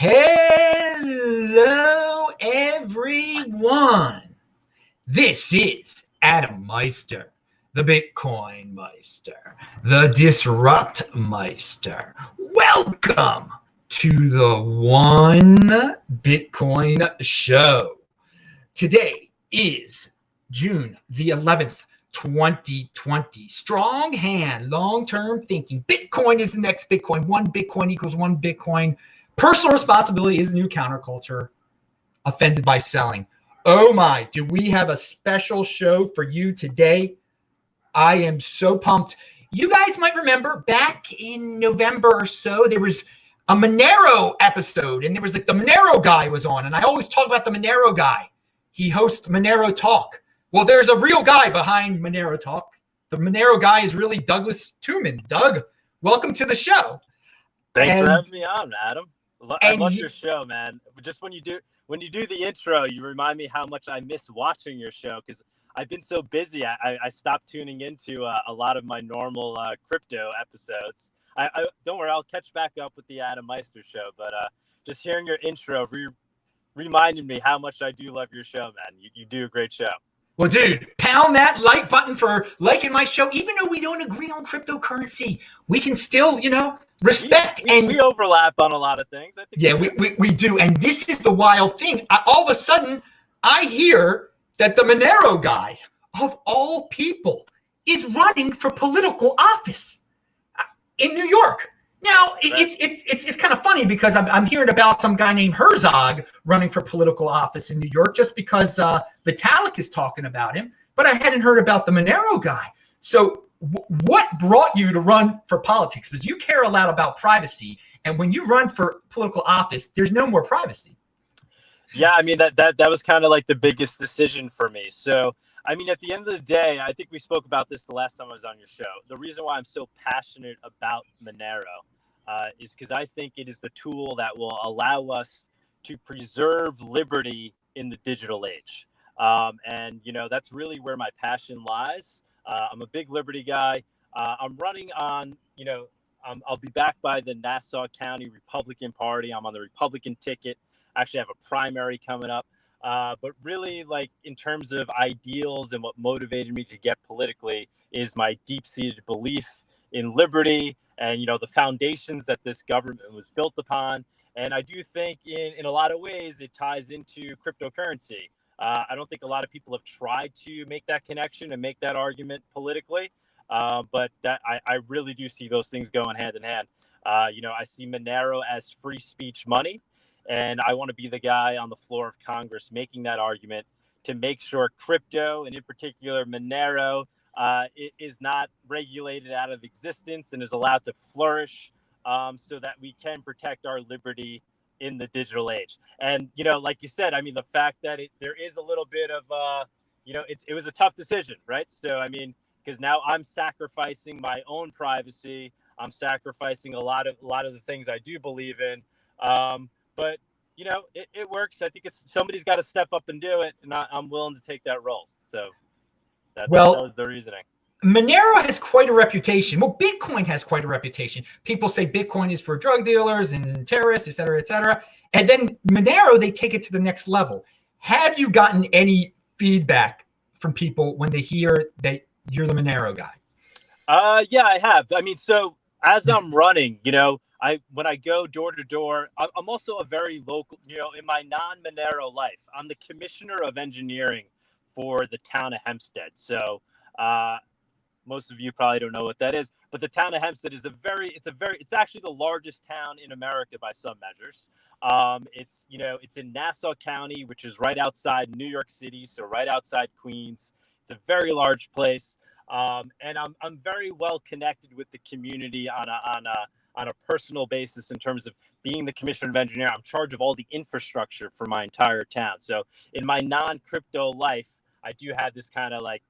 Hello, everyone. This is Adam Meister, the Bitcoin Meister, the Disrupt Meister. Welcome to the One Bitcoin Show. Today is June the 11th, 2020. Strong hand, long-term thinking. Bitcoin is the next Bitcoin. One Bitcoin equals one Bitcoin. Personal responsibility is the new counterculture. Offended by selling. Oh my, do we have a special show for you today? I am so pumped. You guys might remember back in November or so, there was a Monero episode, and there was like the Monero guy was on, and I always talk about the Monero guy. He hosts Monero Talk. Well, there's a real guy behind Monero Talk. The Monero guy is really Douglas Tuman. Doug, welcome to the show. Thanks for having me on, Adam. I love your show, man. Just when you do the intro, you remind me how much I miss watching your show because I've been so busy. I stopped tuning into a lot of my normal crypto episodes. I don't worry, I'll catch back up with the Adam Meister show. But just hearing your intro reminded me how much I do love your show, man. You do a great show. Well, dude, pound that like button for liking my show. Even though we don't agree on cryptocurrency, we can still, respect. We overlap on a lot of things. I think yeah, we do. And this is the wild thing. All of a sudden, I hear that the Monero guy, of all people, is running for political office in New York. Now, it's kind of funny because I'm hearing about some guy named Herzog running for political office in New York just because Vitalik is talking about him. But I hadn't heard about the Monero guy. So what brought you to run for politics? Because you care a lot about privacy. And when you run for political office, there's no more privacy. Yeah, I mean, that was kind of like the biggest decision for me. So, I mean, at the end of the day, I think we spoke about this the last time I was on your show. The reason why I'm so passionate about Monero is because I think it is the tool that will allow us to preserve liberty in the digital age. And, that's really where my passion lies. I'm a big liberty guy. I'm running on, I'll be backed by the Nassau County Republican Party. I'm on the Republican ticket. I actually have a primary coming up. But really, like, in terms of ideals and what motivated me to get politically is my deep-seated belief in liberty and, the foundations that this government was built upon. And I do think in a lot of ways it ties into cryptocurrency. I don't think a lot of people have tried to make that connection and make that argument politically. But that I really do see those things going hand in hand. I see Monero as free speech money. And I want to be the guy on the floor of Congress making that argument to make sure crypto, and in particular Monero, is not regulated out of existence and is allowed to flourish so that we can protect our liberty in the digital age. And, like you said, I mean, the fact that there is a little bit of, it was a tough decision, right? So, I mean, because now I'm sacrificing my own privacy. I'm sacrificing a lot of the things I do believe in. But, it works. I think somebody's got to step up and do it, and I'm willing to take that role. So that was the reasoning. Monero has quite a reputation. Well, Bitcoin has quite a reputation. People say Bitcoin is for drug dealers and terrorists, et cetera, et cetera. And then Monero, they take it to the next level. Have you gotten any feedback from people when they hear that you're the Monero guy? Yeah, I have. I mean, so as I'm running, when I go door to door, I'm also a very local, in my non-Monero life, I'm the commissioner of engineering for the town of Hempstead. So most of you probably don't know what that is, but the town of Hempstead is it's actually the largest town in America by some measures. It's in Nassau County, which is right outside New York City. So right outside Queens. It's a very large place. And I'm very well connected with the community on a personal basis in terms of being the commissioner of engineering. I'm in charge of all the infrastructure for my entire town. So in my non-crypto life, I do have this kind of like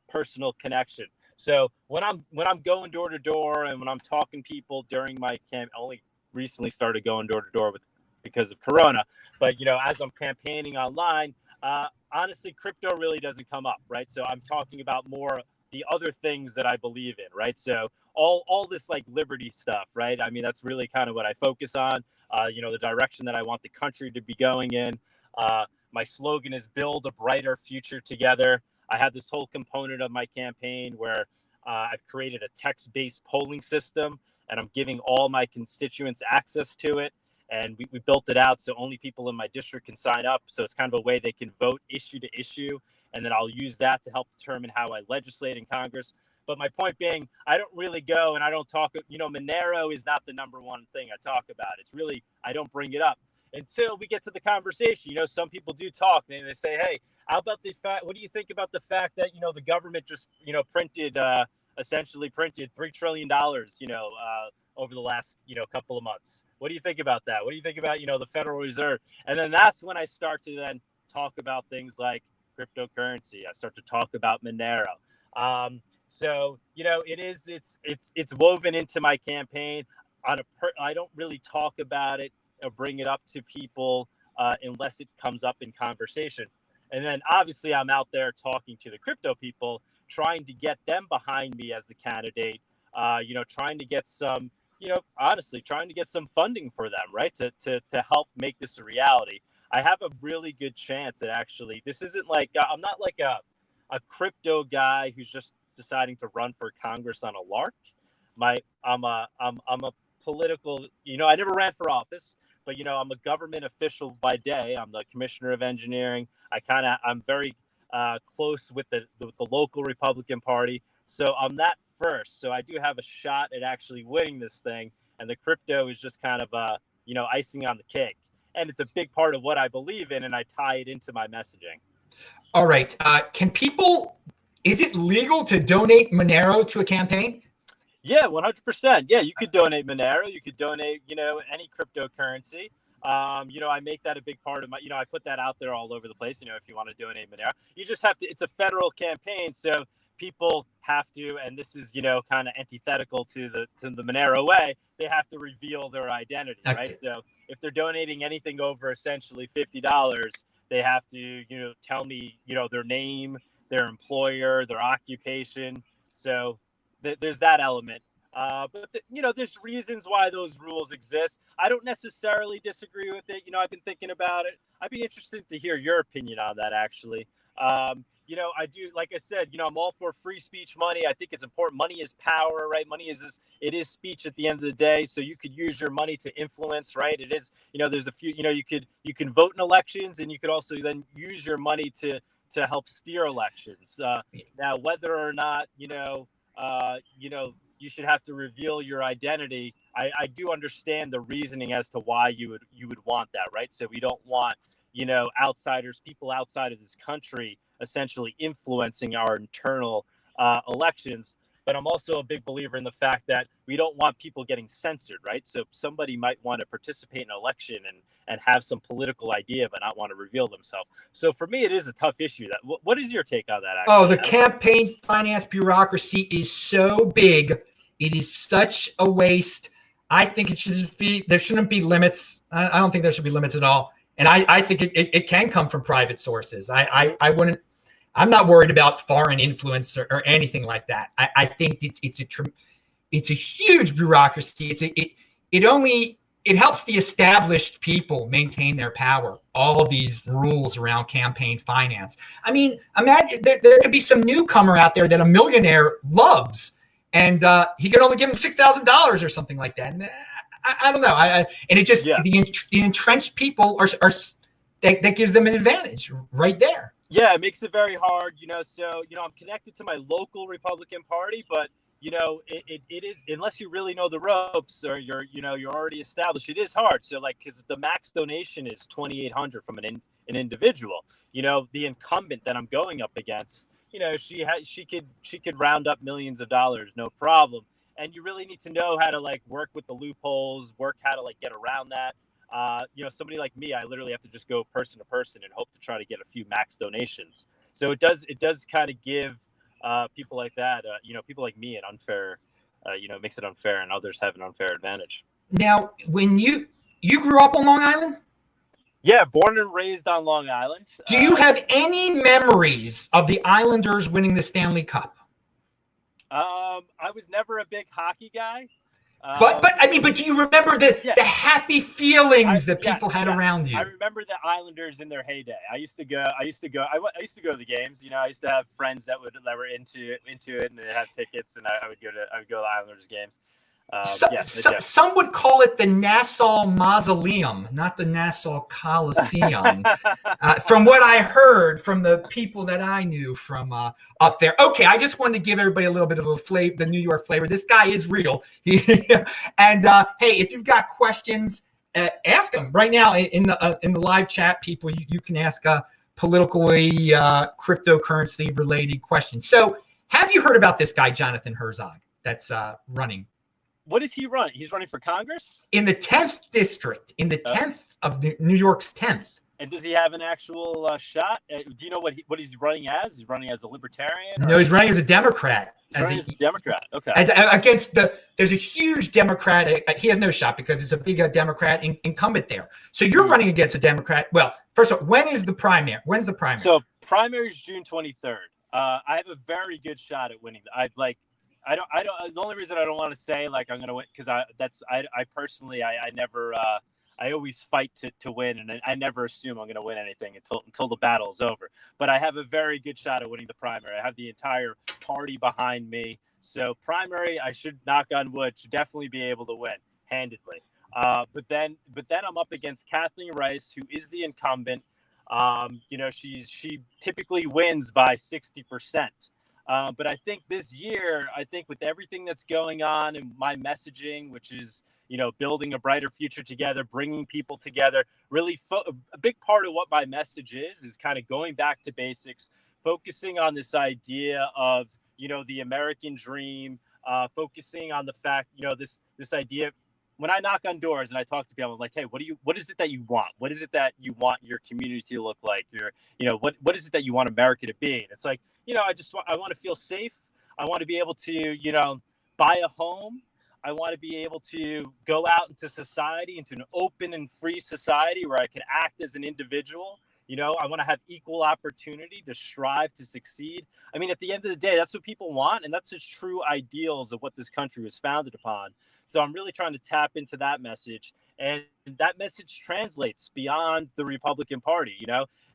personal connection. So when I'm going door to door and when I'm talking to people during my camp, I only recently started going door to door because of Corona. But as I'm campaigning online, honestly, crypto really doesn't come up, right? So I'm talking about more the other things that I believe in, right? So all this like liberty stuff, right? I mean, that's really kind of what I focus on. The direction that I want the country to be going in. My slogan is "Build a brighter future together." I have this whole component of my campaign where I've created a text-based polling system, and I'm giving all my constituents access to it. And we built it out so only people in my district can sign up. So it's kind of a way they can vote issue to issue. And then I'll use that to help determine how I legislate in Congress. But my point being, I don't really go and I don't talk, Monero is not the number one thing I talk about. It's really, I don't bring it up until we get to the conversation. Some people do talk and they say, hey, how about the fact, what do you think about the fact that, the government just, essentially printed $3 trillion, over the last, couple of months. What do you think about that? What do you think about, the Federal Reserve? And then that's when I start to then talk about things like cryptocurrency. I start to talk about Monero. So, it's woven into my campaign. I don't really talk about it or bring it up to people unless it comes up in conversation. And then obviously I'm out there talking to the crypto people, trying to get them behind me as the candidate, trying to get some, honestly, trying to get some funding for them, right? To help make this a reality. I have a really good chance that actually, this isn't like, I'm not like a crypto guy who's just deciding to run for Congress on a lark. I'm a political, I never ran for office, but, I'm a government official by day. I'm the commissioner of engineering. I'm very close with the local Republican Party. So I'm that first. So I do have a shot at actually winning this thing. And the crypto is just kind of, icing on the cake. And it's a big part of what I believe in. And I tie it into my messaging. All right. Is it legal to donate Monero to a campaign? Yeah, 100%. Yeah, you could donate Monero. You could donate, any cryptocurrency. I make that a big part of my, I put that out there all over the place. If you want to donate Monero, you just have to, it's a federal campaign. So people have to, and this is, kind of antithetical to the Monero way, they have to reveal their identity, okay, right? So if they're donating anything over essentially $50, they have to, tell me, their name, their employer, their occupation. So there's that element. But there's reasons why those rules exist. I don't necessarily disagree with it. I've been thinking about it. I'd be interested to hear your opinion on that, actually. I do, like I said, I'm all for free speech money. I think it's important. Money is power, right? Money it is speech at the end of the day. So you could use your money to influence, right? It is, there's a few, you can vote in elections, and you could also then use your money to help steer elections. Now, whether or not, you should have to reveal your identity. I do understand the reasoning as to why you would want that, right? So we don't want, outsiders, people outside of this country essentially influencing our internal elections. But I'm also a big believer in the fact that we don't want people getting censored, right? So somebody might want to participate in an election and have some political idea, but not want to reveal themselves. So for me, it is a tough issue. What is your take on that? Actually? The campaign finance bureaucracy is so big. It is such a waste. I think there shouldn't be limits. I don't think there should be limits at all. And I think it can come from private sources. I'm not worried about foreign influence or anything like that. I think it's a huge bureaucracy. It helps the established people maintain their power. All these rules around campaign finance. I mean, imagine there could be some newcomer out there that a millionaire loves, and he could only give him $6,000 or something like that. And I don't know. The entrenched people that gives them an advantage right there. Yeah, it makes it very hard, So, I'm connected to my local Republican Party, but it is, unless you really know the ropes or you're already established, it is hard. So because the max donation is $2,800 from an individual, the incumbent that I'm going up against, she could round up millions of dollars, no problem. And you really need to know how to work with the loopholes, work how to get around that. Somebody like me, I literally have to just go person to person and hope to try to get a few max donations. So it does kind of give people like that, people like me, an unfair, makes it unfair, and others have an unfair advantage. Now, when you grew up on Long Island? Yeah, born and raised on Long Island. Do you have any memories of the Islanders winning the Stanley Cup? I was never a big hockey guy. But I mean, but do you remember the happy feelings that people had around you? I remember the Islanders in their heyday. I used to go to the games. You know, I used to have friends that were into it, and they had tickets, and I would go to the Islanders games. Some would call it the Nassau Mausoleum, not the Nassau Coliseum. From what I heard from the people that I knew from up there. Okay, I just wanted to give everybody a little bit of a flavor, the New York flavor. This guy is real. And hey, if you've got questions, ask them right now in the live chat. People, you can ask politically cryptocurrency related questions. So, have you heard about this guy, Jonathan Herzog, that's running? What is he running? He's running for Congress? In the 10th district, in the 10th of New York's 10th. And does he have an actual shot? Do you know what he's running as? He's running as a libertarian? No, he's running as a Democrat. He's running as a Democrat. Okay. There's a huge Democrat. He has no shot because it's a big Democrat incumbent there. So you're running against a Democrat. Well, first of all, when is the primary? When's the primary? So primary is June 23rd. I have a very good shot at winning. I don't. The only reason I don't want to say like I'm going to win because I personally never. I always fight to win, and I never assume I'm going to win anything until the battle is over. But I have a very good shot at winning the primary. I have the entire party behind me. So primary, I should, knock on wood, should definitely be able to win handedly. But then I'm up against Kathleen Rice, who is the incumbent. She typically wins by 60%. But I think this year, with everything that's going on and my messaging, which is, building a brighter future together, bringing people together, really a big part of what my message is kind of going back to basics, focusing on this idea of, the American dream, focusing on the fact, this idea. When I knock on doors and I talk to people, I'm like, hey, what is it that you want? What is it that you want your community to look like? What is it that you want America to be? And it's like, I want to feel safe. I want to be able to, buy a home. I want to be able to go out into society, into an open and free society where I can act as an individual. I want to have equal opportunity to strive to succeed. I mean, at the end of the day, that's what people want. And that's the true ideals of what this country was founded upon. So I'm really trying to tap into that message. And that message translates beyond the Republican Party,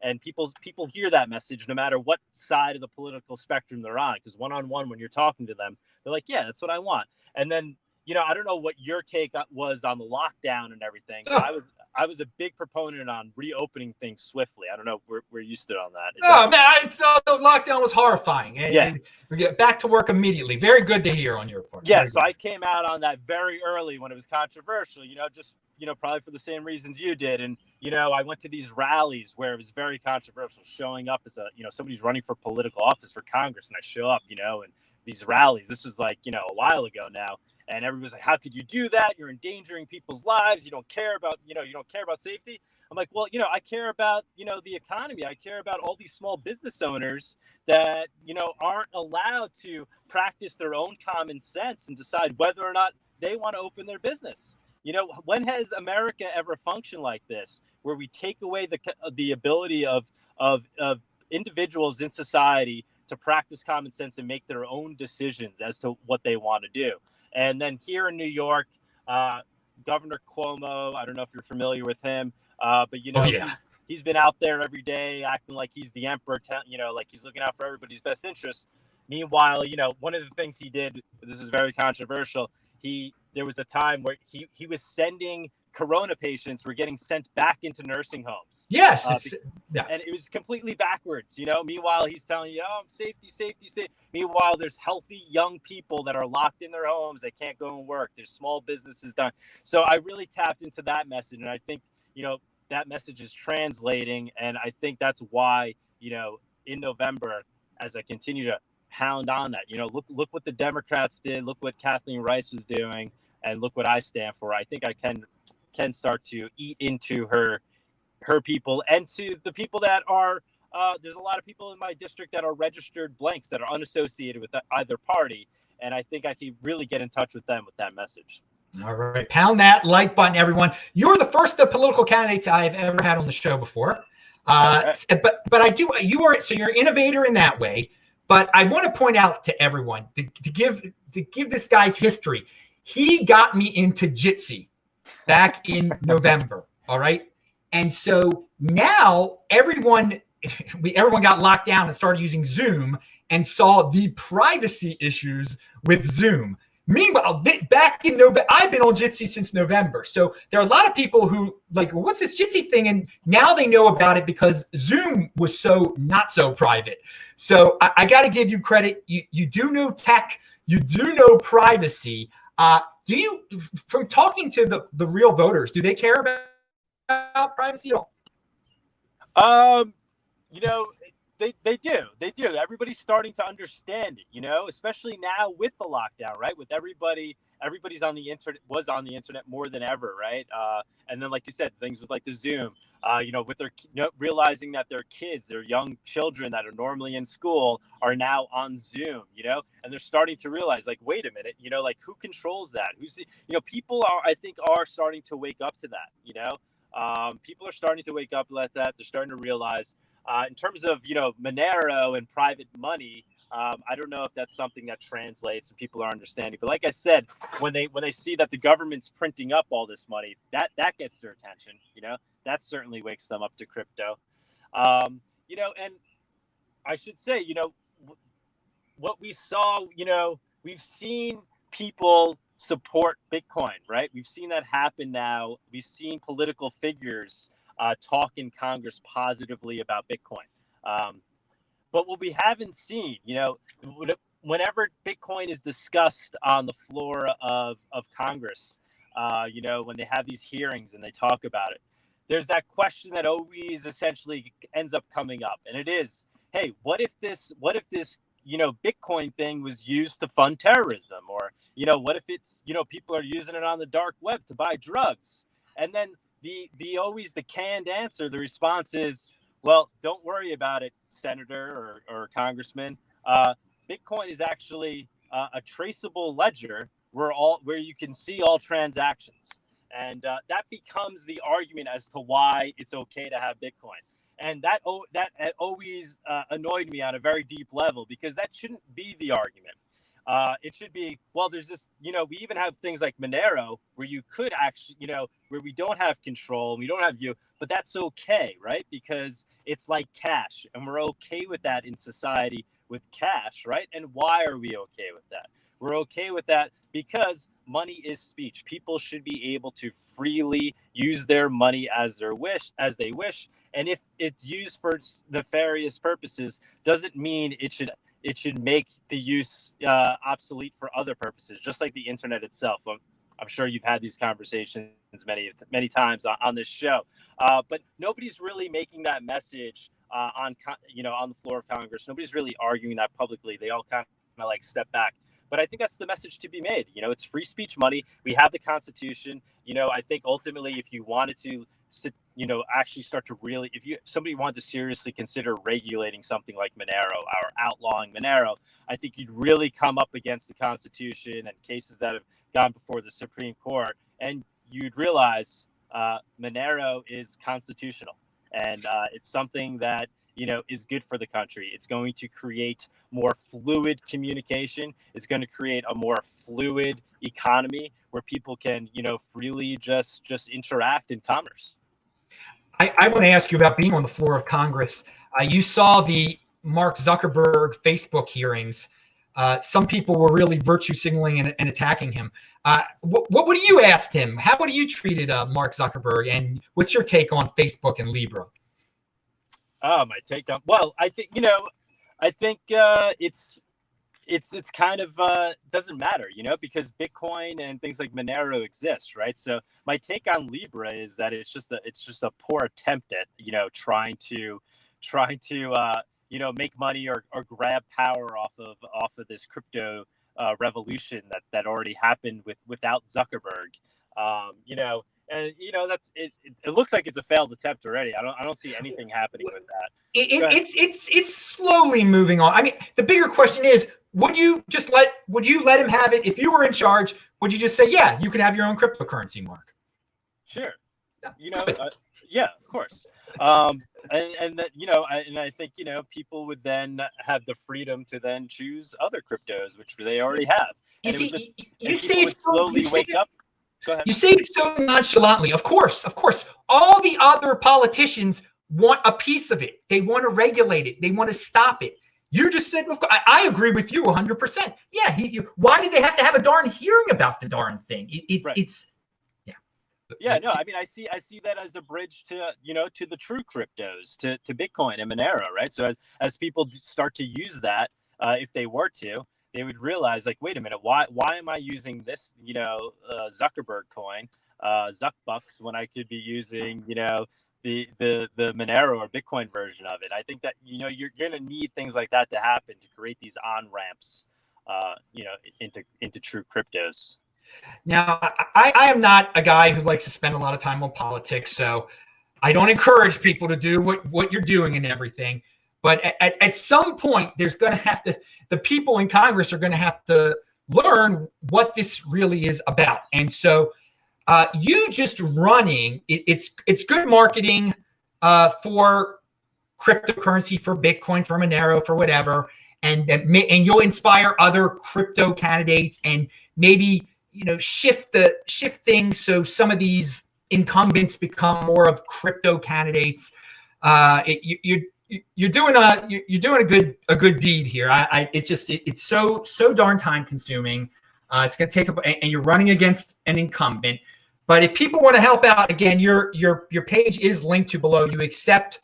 and people hear that message no matter what side of the political spectrum they're on. Because one-on-one, when you're talking to them, they're like, yeah, that's what I want. And then, I don't know what your take was on the lockdown and everything. Oh. I was a big proponent on reopening things swiftly. I don't know where you stood on that. Man, the lockdown was horrifying. And we get back to work immediately. Very good to hear on your part. Yeah, so I came out on that very early when it was controversial, probably for the same reasons you did. And, I went to these rallies where it was very controversial, showing up as somebody's running for political office for Congress. And I show up, and these rallies, this was like, a while ago now. And everybody's like, how could you do that? You're endangering people's lives. You don't care about, safety. I'm like, well, I care about, the economy. I care about all these small business owners that, aren't allowed to practice their own common sense and decide whether or not they want to open their business. When has America ever functioned like this, where we take away the ability of individuals in society to practice common sense and make their own decisions as to what they want to do? And then here in New York, Governor Cuomo, I don't know if you're familiar with him, but, he's been out there every day acting like he's the emperor, like he's looking out for everybody's best interests. Meanwhile, one of the things he did, this is very controversial. There was a time where he was sending corona patients were getting sent back into nursing homes. Yes. And it was completely backwards, Meanwhile, he's telling you, safety. Meanwhile, there's healthy young people that are locked in their homes. They can't go and work. There's small businesses done. So I really tapped into that message. And I think, that message is translating. And I think that's why, in November, as I continue to hound on that, look what the Democrats did. Look what Kathleen Rice was doing. And look what I stand for. I think I can start to eat into her people and to the people that are there's a lot of people in my district that are registered blanks that are unassociated with either party, and I think I can really get in touch with them with that message. All right, pound that like button, everyone. You're the first political candidate I've ever had on the show before, but I do. You're an innovator in that way, But I want to point out to everyone to give this guy's history. He got me into Jitsi back in November. All right. And so now everyone got locked down and started using Zoom and saw the privacy issues with Zoom. Meanwhile, back in November, I've been on Jitsi since November. So there are a lot of people who like, well, what's this Jitsi thing? And now they know about it because Zoom was so not so private. So I got to give you credit. You do know tech. You do know privacy. Do you, from talking to the real voters, do they care about privacy at all? You know, they do. Everybody's starting to understand it, you know, especially now with the lockdown, right? With everybody's on the internet, was on the internet more than ever, right? And then, like you said, things with like the Zoom, you know, with their, you know, realizing that their kids, their young children that are normally in school are now on Zoom, you know, and they're starting to realize, like, wait a minute, you know, like who controls that? You know, people I think are starting to wake up to that, you know. People are starting to wake up like that. They're starting to realize. In terms of, you know, Monero and private money, I don't know if that's something that translates and people are understanding. But like I said, when they see that the government's printing up all this money, that gets their attention. You know, that certainly wakes them up to crypto. You know, and I should say, you know, what we saw, you know, we've seen people support Bitcoin, right? We've seen that happen now. We've seen political figures talk in Congress positively about Bitcoin. But what we haven't seen, you know, whenever Bitcoin is discussed on the floor of Congress, you know, when they have these hearings and they talk about it, there's that question that always essentially ends up coming up. And it is, hey, what if this, you know, Bitcoin thing was used to fund terrorism? Or, you know, what if it's, you know, people are using it on the dark web to buy drugs? And then always the canned answer, the response is, well, don't worry about it, Senator or Congressman. Bitcoin is actually a traceable ledger where you can see all transactions. And that becomes the argument as to why it's okay to have Bitcoin. And that always annoyed me on a very deep level, because that shouldn't be the argument. It should be, well, there's this, you know, we even have things like Monero where you could actually, you know, where we don't have control, we don't have view, but that's okay, right? Because it's like cash, and we're okay with that in society with cash, right? And why are we okay with that? We're okay with that because money is speech. People should be able to freely use their money as they wish. And if it's used for nefarious purposes, doesn't mean it should make the use obsolete for other purposes, just like the internet itself. I'm sure you've had these conversations many times on this show, but nobody's really making that message on the floor of Congress. Nobody's really arguing that publicly. They all kind of like step back. But I think that's the message to be made. You know, it's free speech money. We have the Constitution. You know, I think ultimately, if you wanted to actually start to really, somebody wanted to seriously consider regulating something like Monero or outlawing Monero, I think you'd really come up against the Constitution and cases that have gone before the Supreme Court, and you'd realize Monero is constitutional, and it's something that, you know, is good for the country. It's going to create more fluid communication. It's going to create a more fluid economy where people can, you know, freely just interact in commerce. I want to ask you about being on the floor of Congress. You saw the Mark Zuckerberg Facebook hearings. Some people were really virtue signaling and attacking him. What would you asked him? How would you treated Mark Zuckerberg? And what's your take on Facebook and Libra? Oh, my take on, well, I think, you know, it's kind of doesn't matter, you know, because Bitcoin and things like Monero exist, right? So my take on Libra is that it's just a poor attempt at, you know, trying to you know, make money or grab power off of this crypto revolution that already happened without Zuckerberg. You know, and you know, that's it. It looks like it's a failed attempt already. I don't see anything happening with that. It's slowly moving on. I mean, the bigger question is, would you let him have it if you were in charge? Would you just say, yeah, you can have your own cryptocurrency, Mark? Sure. You know, Good. yeah, of course. And that, I think, people would then have the freedom to then choose other cryptos, which they already have. You And it would just, see, and you people say would it's so, slowly wake up. Go ahead. you say it so nonchalantly. Of course, of course. All the other politicians want a piece of it. They want to regulate it. They want to stop it. You just said, I agree with you 100%. Yeah. Why did they have to have a darn hearing about the darn thing? Right. It's yeah. Yeah, no, I mean, I see that as a bridge to, to the true cryptos, to Bitcoin and Monero, right? So as people start to use that, if they were to, they would realize, like, wait a minute, why am I using this, Zuckerberg coin, Zuckbucks, when I could be using, the Monero or Bitcoin version of it? I think that, you're going to need things like that to happen to create these on ramps, into true cryptos. Now, I am not a guy who likes to spend a lot of time on politics, so I don't encourage people to do what you're doing and everything. But at some point, there's going to have to, the people in Congress are going to have to learn what this really is about. And so you just running, it's good marketing for cryptocurrency, for Bitcoin, for Monero, for whatever. And you'll inspire other crypto candidates and maybe, shift things so some of these incumbents become more of crypto candidates. You're doing a good deed here. It's so darn time consuming. It's going to take and you're running against an incumbent. But if people want to help out, again, your page is linked to below. You accept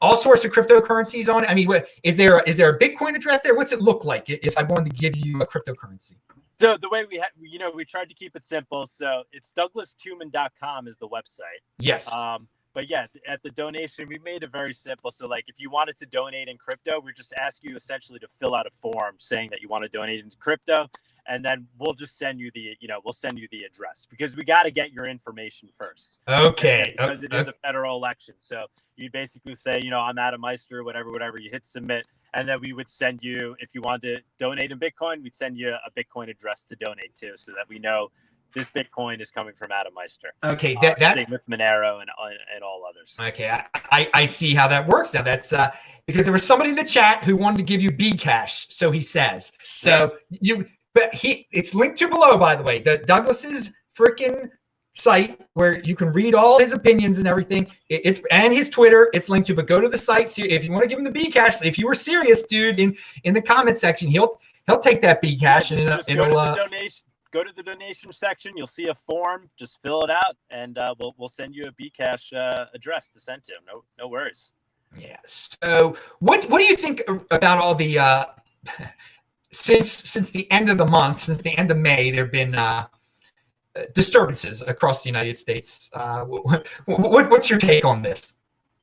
all sorts of cryptocurrencies on it. I mean, is there a Bitcoin address there? What's it look like if I wanted to give you a cryptocurrency? So the way we tried to keep it simple. So it's douglascuman.com is the website. Yes. But yeah, at the donation, we made it very simple. So like, if you wanted to donate in crypto, we just ask you essentially to fill out a form saying that you want to donate into crypto. And then we'll just send you the address, because we got to get your information first. Okay. Because it is a federal election. So you basically say, I'm Adam Meister, whatever, you hit submit. And then we would send you, if you wanted to donate in Bitcoin, we'd send you a Bitcoin address to donate to, so that we know this Bitcoin is coming from Adam Meister. Okay. Same with Monero and all others. Okay. I see how that works now. That's because there was somebody in the chat who wanted to give you Bcash. So he says, so it's linked to below, by the way, the Douglas's freaking site where you can read all his opinions and everything. And his Twitter, it's linked to, but go to the site. So if you want to give him the Bcash, if you were serious, dude, in the comment section, he'll take that Bcash and go to the donation section. You'll see a form. Just fill it out, and we'll send you a Bcash address to send to him. No worries. Yeah. So what do you think about all the since the end of the month, since the end of May, there have been disturbances across the United States. What's your take on this?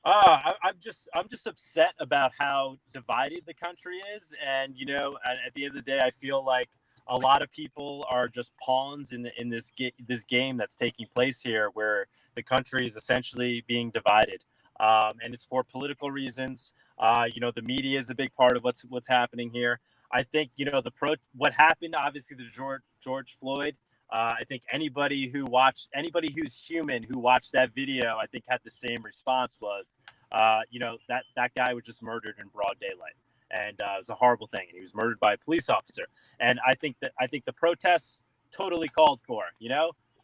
I'm just upset about how divided the country is, and at the end of the day, I feel like a lot of people are just pawns in this game that's taking place here, where the country is essentially being divided, and it's for political reasons. The media is a big part of what's happening here. I think what happened, obviously, to George Floyd. I think anybody who's human who watched that video, I think, had the same response. Was that guy was just murdered in broad daylight. And it was a horrible thing. And he was murdered by a police officer. And I think the protests totally called for.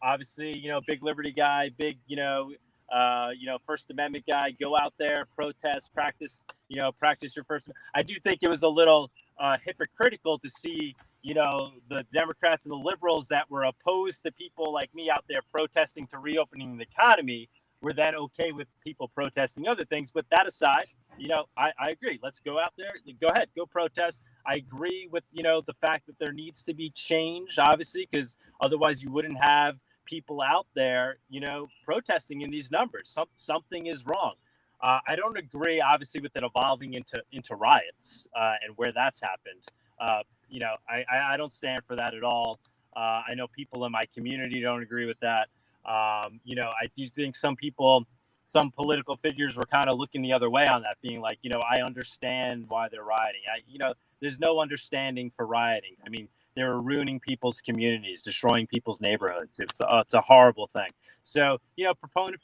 Obviously, big liberty guy, big First Amendment guy. Go out there, protest, practice your First. I do think it was a little hypocritical to see the Democrats and the liberals that were opposed to people like me out there protesting to reopening the economy were then okay with people protesting other things. But that aside, I agree. Let's go out there. Go ahead. Go protest. I agree with, the fact that there needs to be change, obviously, because otherwise you wouldn't have people out there, protesting in these numbers. Something is wrong. I don't agree, obviously, with it evolving into riots and where that's happened. I don't stand for that at all. I know people in my community don't agree with that. I do think some political figures were kind of looking the other way on that, being like, I understand why they're rioting. There's no understanding for rioting. I mean, They're ruining people's communities, destroying people's neighborhoods. It's a horrible thing. So, proponent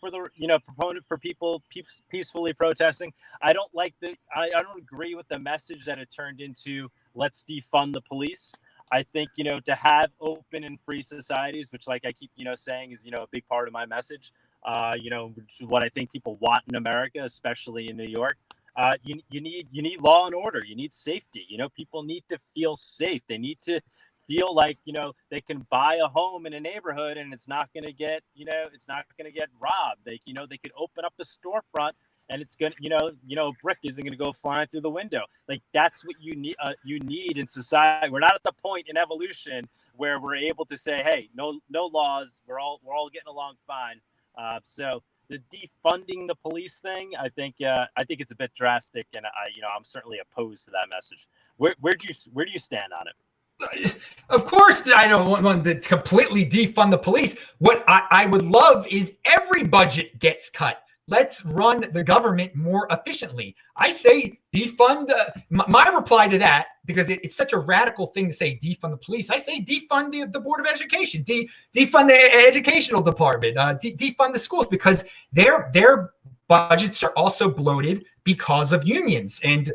for people peacefully protesting. I don't like I don't agree with the message that it turned into. Let's defund the police. I think, to have open and free societies, which, like I keep, saying is, a big part of my message, which is what I think people want in America, especially in New York. You need law and order. You need safety. People need to feel safe. They need to feel like, they can buy a home in a neighborhood and it's not going to get, robbed. They could open up a storefront and it's going to, a brick isn't going to go flying through the window. Like, that's what you need in society. We're not at the point in evolution where we're able to say, hey, no laws. We're all getting along fine. So the defunding the police thing, I think it's a bit drastic, and I'm certainly opposed to that message. Where do you stand on it? Of course, I don't want to completely defund the police. What I would love is every budget gets cut. Let's run the government more efficiently. I say defund. My reply to that, because it's such a radical thing to say defund the police, I say defund the Board of Education, defund the educational department, defund the schools, because their budgets are also bloated because of unions. And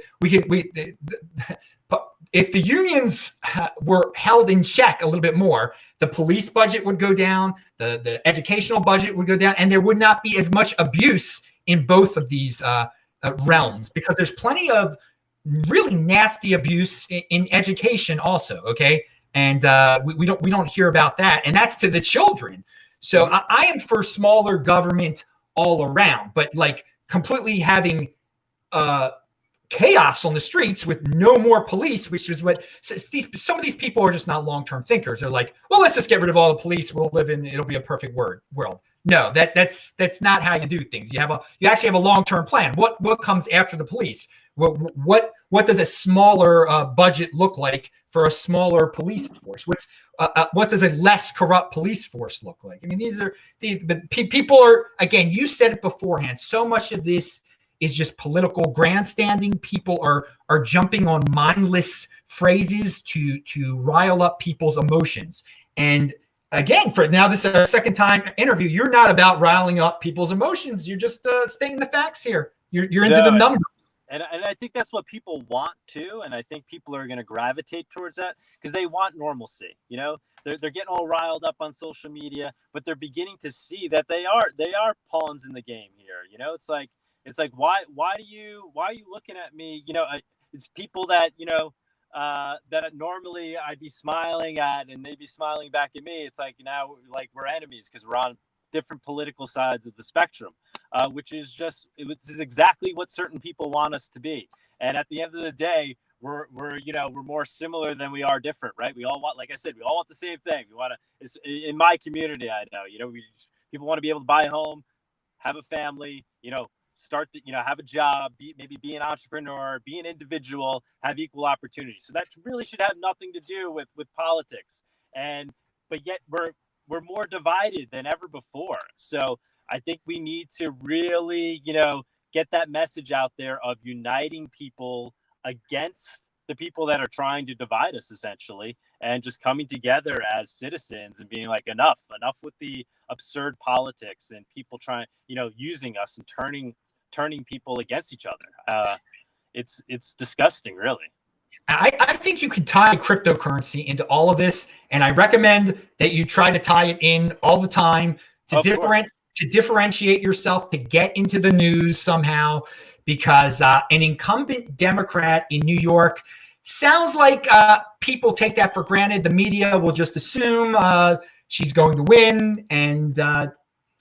if the unions were held in check a little bit more, the police budget would go down, the educational budget would go down, and there would not be as much abuse in both of these realms, because there's plenty of really nasty abuse in education also, okay? And we don't hear about that, and that's to the children. So I am for smaller government all around, but like completely having chaos on the streets with no more police, which is what some of these people are just not long-term thinkers. They're like, well, let's just get rid of all the police. It'll be a perfect world. No, that's not how you do things. You actually have a long-term plan. What comes after the police? What does a smaller budget look like for a smaller police force? What does a less corrupt police force look like? I mean, these are the people are, again, you said it beforehand. So much of this is just political grandstanding. People are jumping on mindless phrases to rile up people's emotions. And again, for now, this is our second time interview. You're not about riling up people's emotions. You're just stating the facts here. You're into the numbers. And I think that's what people want too. And I think people are going to gravitate towards that because they want normalcy. They're getting all riled up on social media, but they're beginning to see that they are pawns in the game here. It's like, why are you looking at me? It's people that, that normally I'd be smiling at and they'd be smiling back at me. It's like, now, like, we're enemies because we're on different political sides of the spectrum, which is exactly what certain people want us to be. And at the end of the day, we're more similar than we are different, right? We all want, like I said, we all want the same thing. We want to, in my community, I know, people want to be able to buy a home, have a family, start to, have a job, maybe be an entrepreneur, be an individual, have equal opportunity. So that really should have nothing to do with politics. But yet we're more divided than ever before. So I think we need to really, get that message out there of uniting people against the people that are trying to divide us, essentially, and just coming together as citizens and being like, enough with the absurd politics and people trying, using us and turning people against each other. It's disgusting, really. I think you can tie cryptocurrency into all of this, and I recommend that you try to tie it in all the time to differentiate yourself, to get into the news somehow, because an incumbent Democrat in New York sounds like people take that for granted. The media will just assume she's going to win, and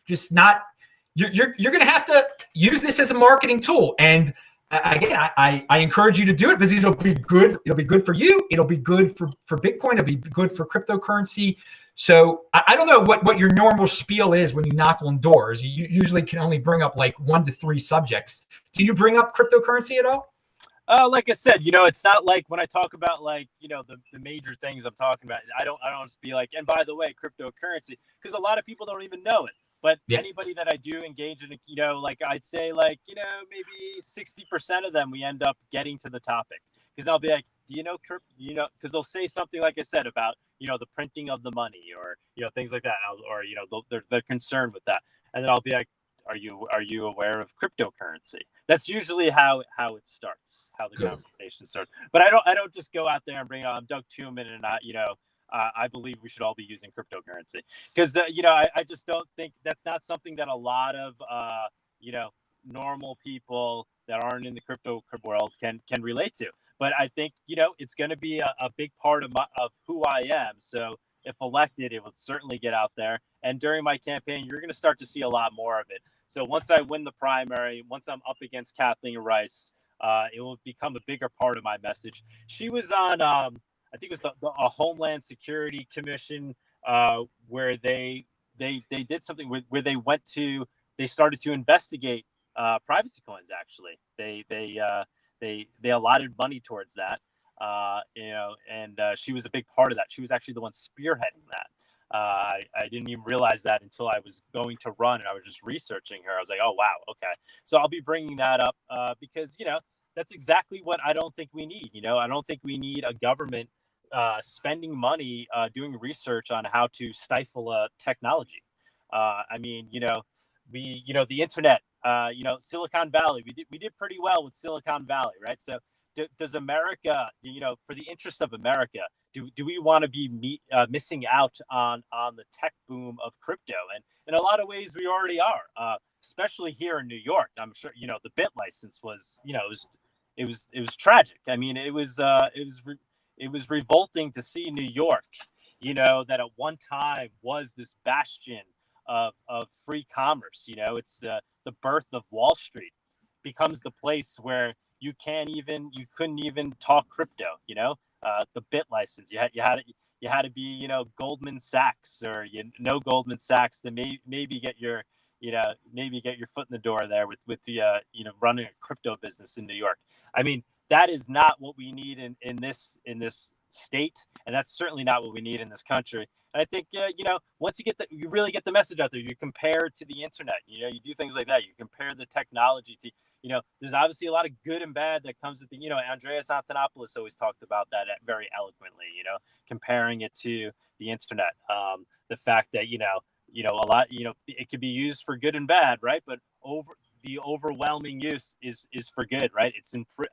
just not. You're going to have to use this as a marketing tool. And again, I encourage you to do it because it'll be good. It'll be good for you. It'll be good for Bitcoin. It'll be good for cryptocurrency. So I don't know what your normal spiel is when you knock on doors. You usually can only bring up like 1 to 3 subjects. Do you bring up cryptocurrency at all? Like I said, it's not like when I talk about like, the major things I'm talking about, I don't just be like, and by the way, cryptocurrency, because a lot of people don't even know it. But anybody that I do engage in, like I'd say like, maybe 60% of them, we end up getting to the topic because I'll be like, do you know, because they'll say something like I said about, the printing of the money, or, things like that, or, they're concerned with that. And then I'll be like, are you aware of cryptocurrency? That's usually how it starts, how the Good. conversation starts. But I don't just go out there and bring I'm Doug Tuman, and I believe we should all be using cryptocurrency, because I just don't think that's not something that a lot of normal people that aren't in the crypto world can relate to. But I think it's going to be a big part of who I am. So if elected, it will certainly get out there. And during my campaign, you're going to start to see a lot more of it. So once I win the primary, once I'm up against Kathleen Rice, it will become a bigger part of my message. She was on, I think it was a Homeland Security Commission, where they did something where they started to investigate privacy coins. Actually, they allotted money towards that. And she was a big part of that. She was actually the one spearheading that. I didn't even realize that until I was going to run and I was just researching her. I was like, oh, wow. Okay. So I'll be bringing that up because, that's exactly what I don't think we need. I don't think we need a government spending money doing research on how to stifle technology. I mean, the internet, Silicon Valley, we did pretty well with Silicon Valley, right? So does America, for the interest of America, do we want to be missing out on the tech boom of crypto? And in a lot of ways, we already are, especially here in New York. I'm sure, the bit license was, it was tragic. I mean, it was revolting to see New York, that at one time was this bastion of free commerce. It's the birth of Wall Street, becomes the place where you couldn't even talk crypto. The bit license, you had to be Goldman Sachs, or Goldman Sachs to maybe get your foot in the door there with the running a crypto business in New York. I mean, that is not what we need in this state, and that's certainly not what we need in this country. And I think once you really get the message out there, you compare it to the internet. You do things like that. You compare the technology to. There's obviously a lot of good and bad that comes with Andreas Antonopoulos always talked about that very eloquently, comparing it to the internet. The fact that, a lot, it could be used for good and bad, right? But the overwhelming use is for good, right?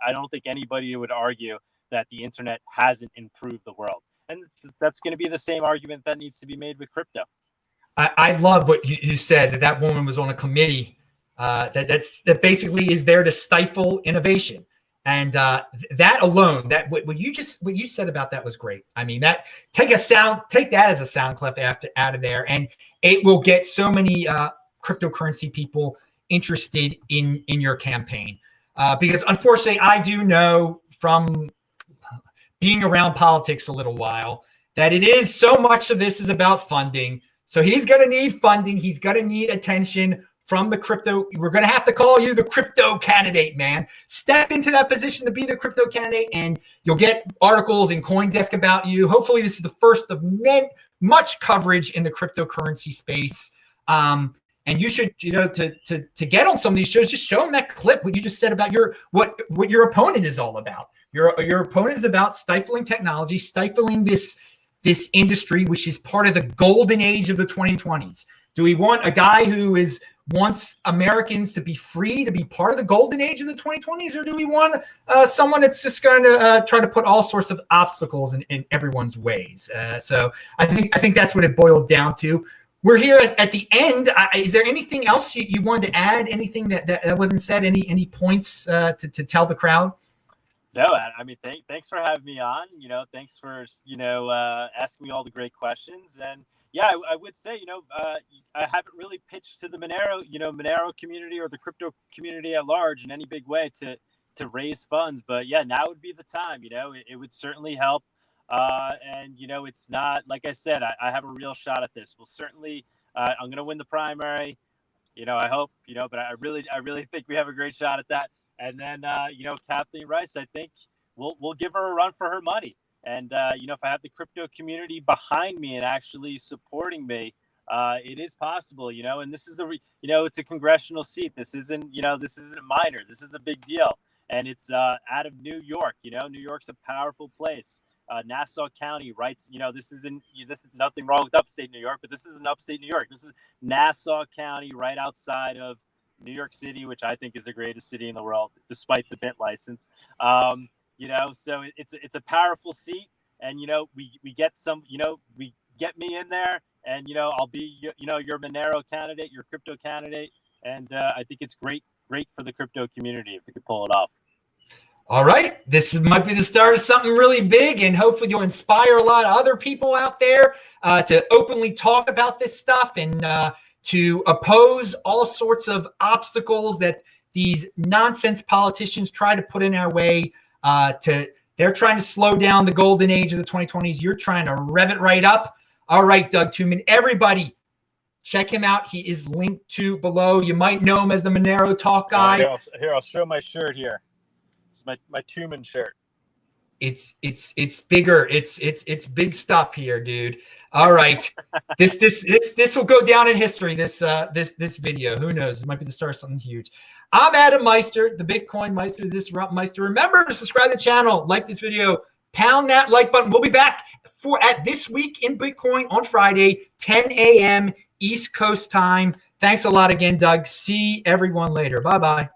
I don't think anybody would argue that the internet hasn't improved the world. And that's going to be the same argument that needs to be made with crypto. I love what you said, that woman was on a committee that basically is there to stifle innovation, and that alone, what you said about that was great. I mean, take that as a sound clip out of there, and it will get so many cryptocurrency people interested in your campaign, because unfortunately, I do know from being around politics a little while that it is so much of this is about funding. So he's going to need funding. He's going to need attention from the crypto. We're going to have to call you the crypto candidate, man. Step into that position to be the crypto candidate, and you'll get articles in CoinDesk about you. Hopefully this is the first of much coverage in the cryptocurrency space. And you should, to get on some of these shows, just show them that clip, what you just said about what your opponent is all about. Your opponent is about stifling technology, stifling this industry, which is part of the golden age of the 2020s. Do we want a guy who wants Americans to be free to be part of the golden age of the 2020s, or do we want someone that's just going to try to put all sorts of obstacles in everyone's ways? So I think that's what it boils down to. We're here at the end. Is there anything else you wanted to add? Anything that wasn't said? Any points to tell the crowd? No, I mean, thanks for having me on. Thanks for asking me all the great questions. And yeah, I would say, I haven't really pitched to the Monero community or the crypto community at large in any big way to raise funds. But yeah, now would be the time. It would certainly help. And it's not, like I said, I have a real shot at this. We'll certainly, I'm going to win the primary. I hope, but I really think we have a great shot at that. And then, Kathleen Rice, I think we'll give her a run for her money. And, if I have the crypto community behind me and actually supporting me, it is possible, and this is it's a congressional seat. This isn't minor. This is a big deal. and it's out of New York. You know, New York's a powerful place. Nassau County writes, you know, this is nothing wrong with upstate New York, but this isn't upstate New York. This is Nassau County, right outside of New York City, which I think is the greatest city in the world, despite the BIT license. You know, so it's a powerful seat, and you know, we get some, you know, we get me in there, and you know, I'll be, you know, your Monero candidate, your crypto candidate, and I think it's great for the crypto community if we could pull it off. All right, this might be the start of something really big, and hopefully you'll inspire a lot of other people out there to openly talk about this stuff and to oppose all sorts of obstacles that these nonsense politicians try to put in our way. They're trying to slow down the golden age of the 2020s. You're trying to rev it right up. All right, Doug Tuman, everybody, check him out. He is linked to below. You might know him as the Monero Talk guy. Here, I'll show my shirt here. It's my Tuman shirt. It's bigger. It's big stuff here, dude. All right, this will go down in history. This video. Who knows? It might be the start of something huge. I'm Adam Meister, the Bitcoin Meister, this Disrupt Meister. Remember to subscribe to the channel, like this video, pound that like button. We'll be back at This Week in Bitcoin on Friday, 10 a.m. East Coast time. Thanks a lot again, Doug. See everyone later. Bye-bye.